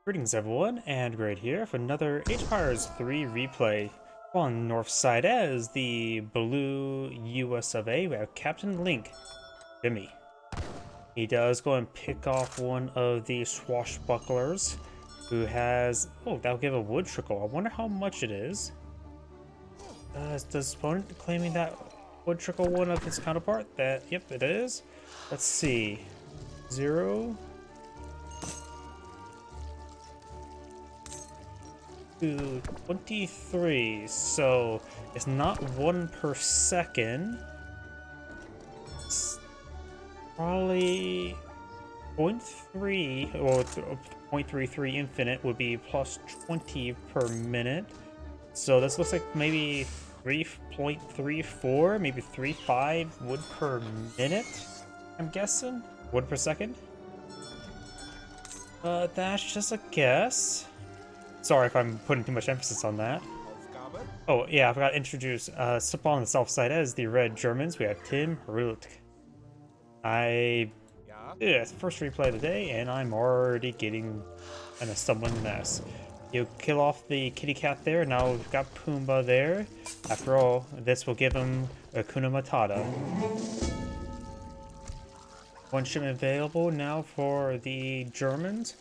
Greetings everyone, and Great here for another Age of Empires 3 replay. On north side as the blue US of A, we have Captain Link, Jimmy. He does go and pick off one of the swashbucklers who has... Oh, that'll give a wood trickle. I wonder how much it is. Does opponent claiming that wood trickle one of his counterpart? Yep, it is. Let's see. 0... to 23, so it's not 1 per second. It's probably 0.3 or 0.33 infinite would be plus 20 per minute. So this looks like maybe 3.34, maybe 3.5 wood per minute, I'm guessing. Wood per second. That's just a guess. Sorry if I'm putting too much emphasis on that. Oh, yeah, I forgot to introduce, up on the south side as the Red Germans, we have Tim Retek. It's first replay of the day, and I'm already getting in a stumbling mess. You kill off the kitty cat there, now we've got Pumbaa there. After all, this will give him a Kuna Matata. One shipment available now for the Germans.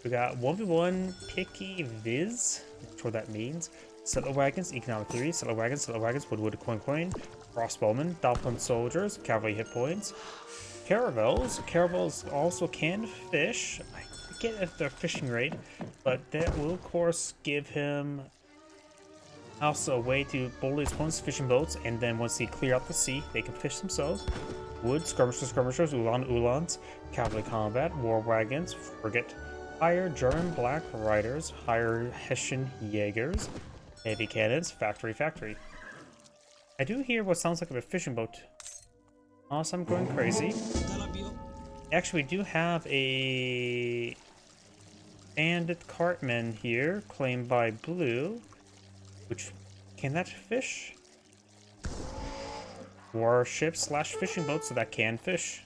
We got 1v1 Picky Viz, not sure what that means. Settler Wagons, Economic 3, Settler Wagons, Woodwood Coin, Crossbowmen, Dolphin Soldiers, Cavalry Hit Points. Caravels also can fish. I forget if they're fishing rate, but that will of course give him also a way to bully his opponent's fishing boats, and then once they clear out the sea, they can fish themselves. Wood, Skirmishers, Ulans, Cavalry Combat, War Wagons, Frigate, Higher German Black Riders, Higher Hessian Jaegers, Heavy Cannons, Factory. I do hear what sounds like a fishing boat. Unless I'm going crazy. Actually, we do have a bandit cartman here, claimed by Blue. Which, can that fish? Warship / fishing boat, so that can fish.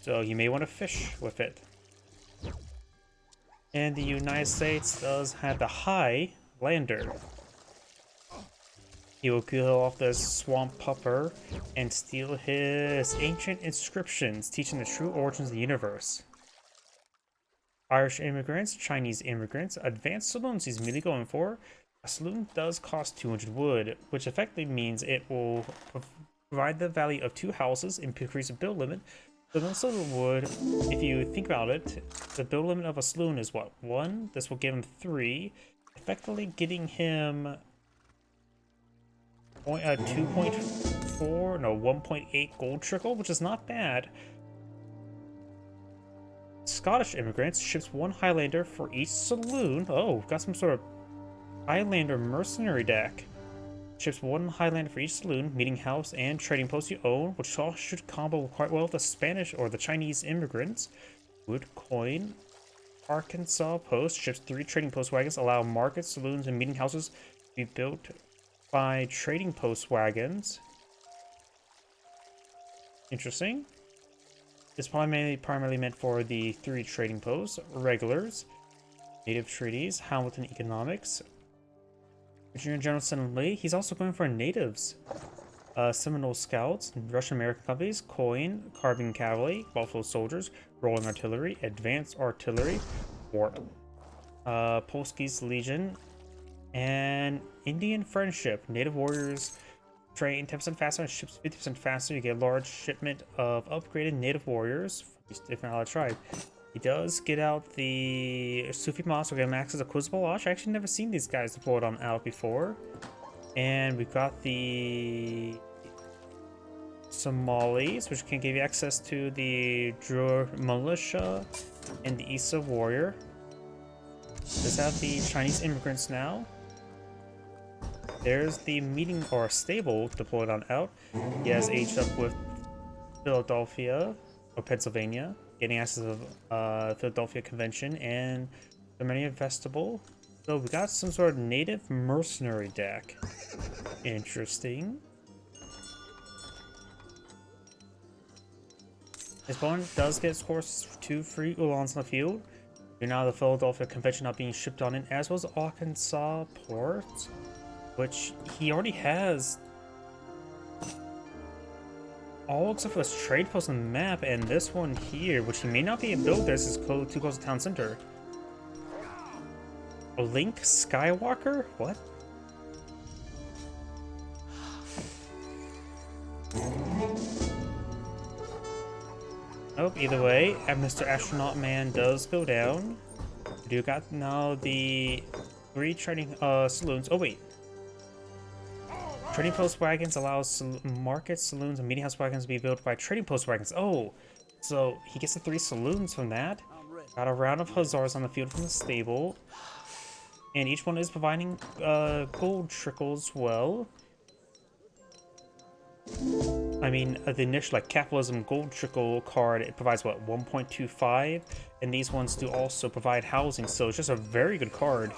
So you may want to fish with it. And the United States does have the Highlander. He will kill off the swamp pupper and steal his ancient inscriptions, teaching the true origins of the universe. Irish immigrants, Chinese immigrants, advanced saloons he's immediately going for. A saloon does cost 200 wood, which effectively means it will provide the value of 2 houses and increase the build limit. But also wood, if you think about it, the build limit of a saloon is what? 1? This will give him 3, effectively getting him 2.4, no, 1.8 gold trickle, which is not bad. Scottish immigrants ships 1 Highlander for each saloon. Oh, got some sort of Highlander mercenary deck. Ships 1 Highlander for each saloon, meeting house, and trading post you own, which all should combo quite well with the Spanish or the Chinese immigrants. Wood coin. Arkansas post ships 3 trading post wagons, allow markets, saloons, and meeting houses to be built by trading post wagons. Interesting. It's primarily meant for the 3 trading posts, regulars, native treaties, Hamilton economics. Virginia General Senator Lee, he's also going for natives. Seminole Scouts, Russian American companies, Coin, Carbine Cavalry, Buffalo Soldiers, Rolling Artillery, Advanced Artillery, Warp, Polski's Legion, and Indian Friendship. Native Warriors train 10% faster and ships 50% faster. You get a large shipment of upgraded Native Warriors from each different allied tribe. He does get out the Sufi Moss, we're gonna max as a Quizzical Watch. I actually never seen these guys deployed on out before. And we've got the Somalis, which can give you access to the Drur Militia and the Isa Warrior. Does have the Chinese immigrants now. There's the meeting or stable deployed on out. He has aged up with Philadelphia or Pennsylvania, getting access to Philadelphia Convention and the many Vestibule. So we got some sort of native mercenary deck. Interesting. His opponent does get, of course, 2 free Ulans on the field. Now the Philadelphia Convention not being shipped on in, as was Arkansas Port, which he already has all except for this trade post on the map, and this one here, which he may not be able to build. This is too close to town center. A Link Skywalker? What? Nope, either way, Mr. Astronaut Man does go down. We do got now the 3 trading saloons. Oh wait. Trading post wagons allows markets, saloons, and meeting house wagons to be built by trading post wagons. Oh, so he gets the 3 saloons from that. Got a round of hussars on the field from the stable. And each one is providing gold trickles well. I mean, the initial capitalism gold trickle card, it provides what, 1.25, and these ones do also provide housing, so it's just a very good card.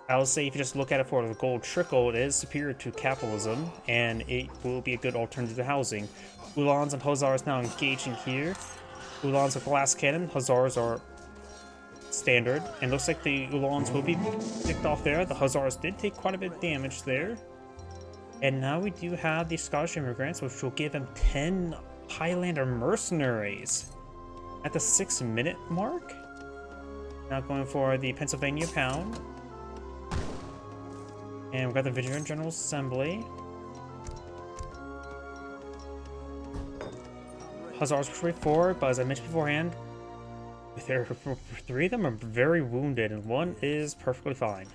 I would say if you just look at it for the gold trickle, it is superior to capitalism, and it will be a good alternative to housing. Ulans and Hussars now engaging here. Ulans are glass cannon, Hussars are standard, and looks like the Ulans will be picked off there. The Hussars did take quite a bit of damage there. And now we do have the Scottish immigrants, which will give him 10 Highlander mercenaries at the 6-minute mark. Now going for the Pennsylvania Pound. And we've got the Virginia General Assembly. Hussars push way forward, but as I mentioned beforehand, 3 of them are very wounded, and 1 is perfectly fine.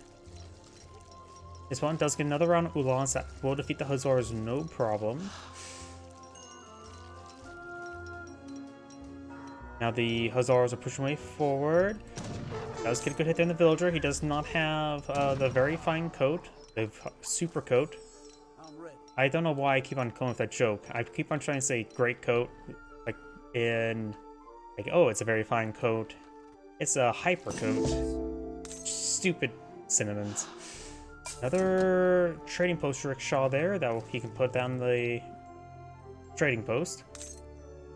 This one does get another round of Ulans that will defeat the Hussars no problem. Now the Hussars are pushing way forward. Does get a good hit there in the villager. He does not have the very fine coat, the super coat. I don't know why I keep on going with that joke. I keep on trying to say great coat, like oh, it's a very fine coat. It's a hyper coat. Stupid synonyms. Another trading post rickshaw there that he can put down the trading post.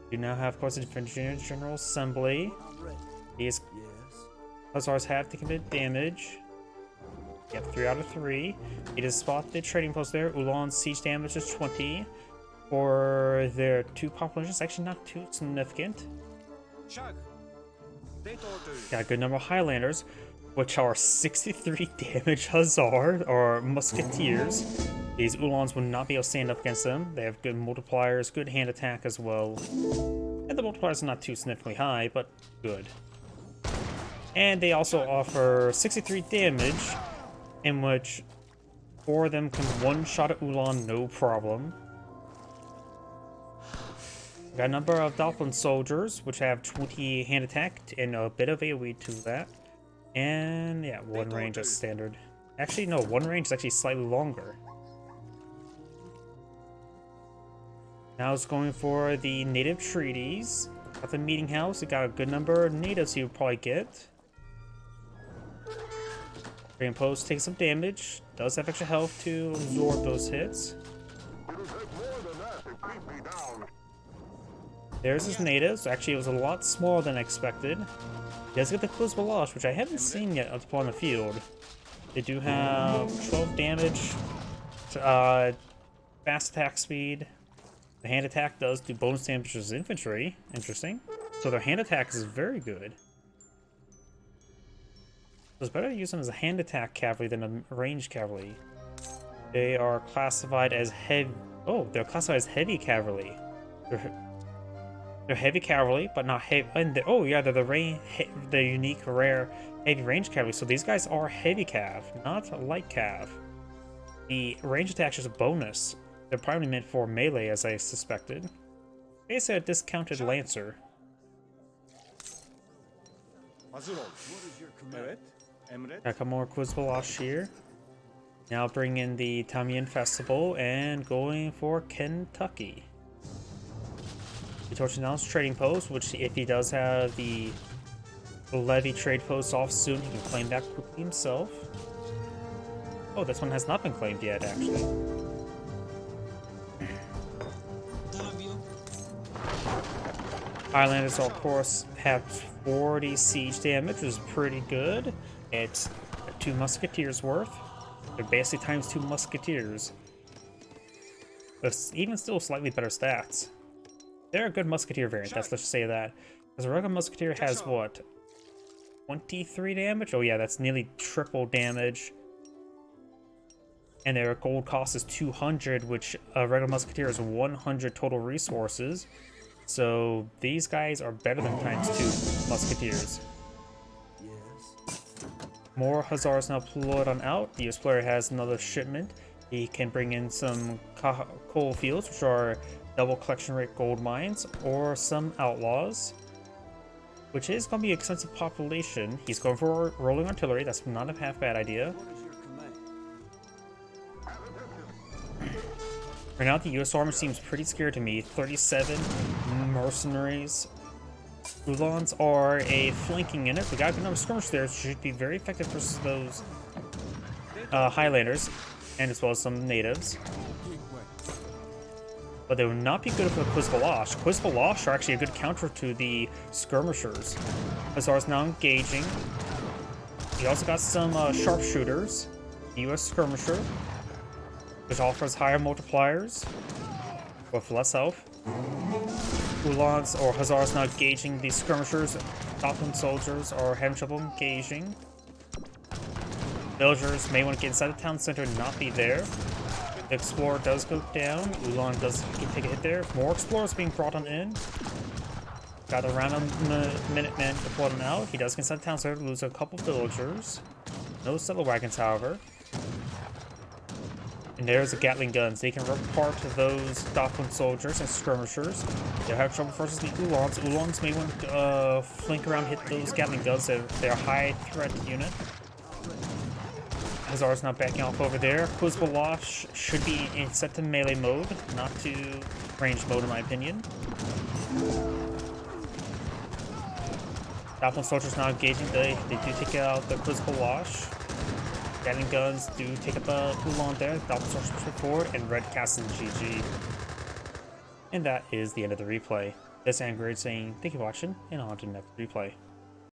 You now have, of course, the Virginia General Assembly. These Hussars have taken a bit of damage. Yep, 3 out of 3. He does spot the trading post there. Ulan's siege damage is 20. For their 2 populations, actually not too significant. Got a good number of Highlanders, which are 63 damage Hussar, or Musketeers. These Ulans will not be able to stand up against them. They have good multipliers, good hand attack as well. And the multipliers are not too significantly high, but good. And they also offer 63 damage, in which 4 of them can one-shot an Ulan no problem. Got a number of Dolphin soldiers, which have 20 hand attack and a bit of AoE to that. And yeah, 1 range as standard. Actually, no, 1 range is actually slightly longer. Now it's going for the native treaties. At the meeting house, we got a good number of natives he would probably get. Trading post takes some damage. Does have extra health to absorb those hits. There's his natives. Actually, it was a lot smaller than I expected. He does get the Close Balage, which I haven't seen yet upon the field. They do have 12 damage, fast attack speed. The hand attack does do bonus damage to his infantry. Interesting. So their hand attack is very good. So it's better to use them as a hand attack cavalry than a ranged cavalry. They are classified as heavy. Oh, they're classified as heavy cavalry. They're heavy cavalry, but not heavy. And they're the unique, rare, heavy range cavalry. So these guys are heavy cav, not light cav. The range attack is a bonus. They're probably meant for melee, as I suspected. Basically, a discounted lancer. Got a couple more Quizbalash here. Now bring in the Tamiyan Festival and going for Kentucky. The Torchinal's trading post, which if he does have the levy trade post off soon, he can claim that quickly himself. Oh, this one has not been claimed yet, actually. Highlanders, of course, have 40 siege damage, which is pretty good. It's 2 musketeers worth. They're basically times 2 musketeers. But even still, slightly better stats. They're a good musketeer variant, let's just say that. Because a regular musketeer has what? 23 damage? Oh yeah, that's nearly triple damage. And their gold cost is 200, which a regular musketeer is 100 total resources. So these guys are better than times 2 musketeers. Yes. More hussars now deployed on out. The US player has another shipment. He can bring in some coal fields, which are double collection rate gold mines, or some outlaws, which is going to be an expensive population. He's going for rolling artillery. That's not a half bad idea. What is your command? Right now, the US Army seems pretty scared to me. 37 mercenaries. Ulans are a flanking unit. We got a good number of skirmishers there, so should be very effective versus those Highlanders, and as well as some natives. But they would not be good for the Quizbalash. Quizbalash are actually a good counter to the skirmishers. Hussars now engaging. He also got some sharpshooters. US skirmisher, which offers higher multipliers with less health. Ulans or Hussars now engaging the skirmishers. Dockland soldiers are having trouble engaging. Villagers may want to get inside the town center and not be there. The explorer does go down. Ulan does take a hit there. More explorers being brought on in. Got a random Minutemen deployed on out. He does get inside the town center to lose a couple villagers. No settle wagons, however. And there's the Gatling guns. They can rip apart those Dockland soldiers and skirmishers. They'll have trouble versus the Ulans. Ulans may want to flank around, hit those Gatling guns. They're a high threat unit. Hussars not backing off over there. Quizbalash should be set to melee mode, not to range mode in my opinion. Dockland soldiers now engaging. They do take out the Quizbalash. Gatling guns do take up a Ulan there. Dockland soldiers push forward, and Red Castle GG. And that is the end of the replay. This is Angry saying thank you for watching, and on to the next replay.